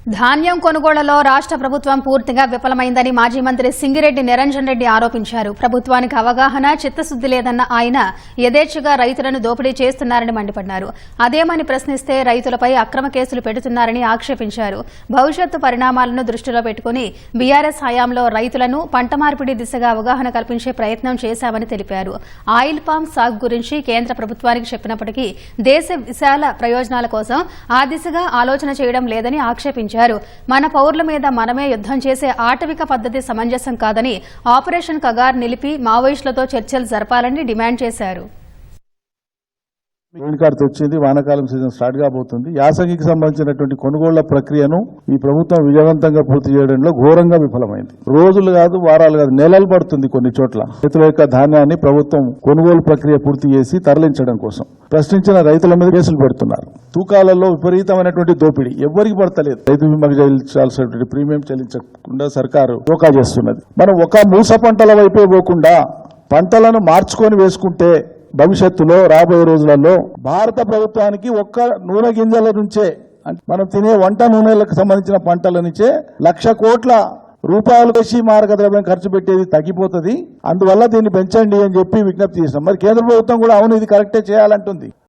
ధాన్యం కొనుగోళ్లలో రాష్ట్ర ప్రభుత్వం పూర్తిగా విఫలమైందని మాజీ మంత్రి సింగిరెడ్డి నిరంజన్ రెడ్డి ఆరోపించారు. ప్రభుత్వానికి అవగాహన, చిత్తశుద్ది లేదన్న ఆయన యథేచ్ఛగా రైతులను దోపిడీ చేస్తున్నారని మండిపడ్డారు. అదేమని ప్రశ్నిస్తే రైతులపై అక్రమ కేసులు పెడుతున్నారని ఆక్షేపించారు. భవిష్యత్తు పరిణామాలను దృష్టిలో పెట్టుకుని బీఆర్ఎస్ హయాంలో రైతులను పంట మార్పిడి దిశగా అవగాహన కల్పించే ప్రయత్నం చేశామని తెలిపారు. ఆయిల్ పామ్ సాగు గురించి కేంద్ర ప్రభుత్వానికి చెప్పినప్పటికీ దేశ విశాల ప్రయోజనాల కోసం ఆ దిశగా ఆలోచన చేయడం లేదని ఆక్షేపించారు. మన పౌరుల మీద మనమే యుద్దం చేసే ఆటవిక పద్ధతి సమంజసం కాదని ఆపరేషన్ కగార్ నిలిపి మావోయిస్టులతో చర్చలు జరపాలని డిమాండ్ చేశారు. వచ్చింది, వానాకాలం సీజన్ స్టార్ట్ కాబోతుంది. యాసంగికి సంబంధించినటువంటి కొనుగోళ్ల ప్రక్రియను ఈ ప్రభుత్వం విజయవంతంగా పూర్తి చేయడంలో ఘోరంగా విఫలమైంది. రోజులు కాదు, వారాలు కాదు, నెలలు పడుతుంది. కొన్ని చోట్ల రైతుల యొక్క ధాన్యాన్ని ప్రభుత్వం కొనుగోలు ప్రక్రియ పూర్తి చేసి తరలించడం కోసం ప్రశ్నించిన రైతుల మీద కేసులు పెడుతున్నారు. తూకాలలో విపరీతమైనటువంటి దోపిడీ, ఎవరికి పడతలేదు. రైతు బీమాకు చెల్లించాల్సినటువంటి ప్రీమియం చెల్లించకుండా సర్కారు దోకా చేస్తున్నది. మనం ఒక మూస పంటల వైపే పోకుండా పంటలను మార్చుకొని వేసుకుంటే భవిష్యత్తులో రాబోయే రోజులలో భారత ప్రభుత్వానికి ఒక్క నూనె గింజల నుంచే, మనం తినే వంట నూనెలకు సంబంధించిన పంటల నుంచే 1,00,000 కోట్ల రూపాయలు కృషి మార్గద్రవ్యం ఖర్చు పెట్టేది తగ్గిపోతుంది. అందువల్ల దీన్ని పెంచండి అని చెప్పి విజ్ఞప్తి చేస్తాం. మరి కేంద్ర ప్రభుత్వం కూడా అవును ఇది కరెక్టే చేయాలంటుంది.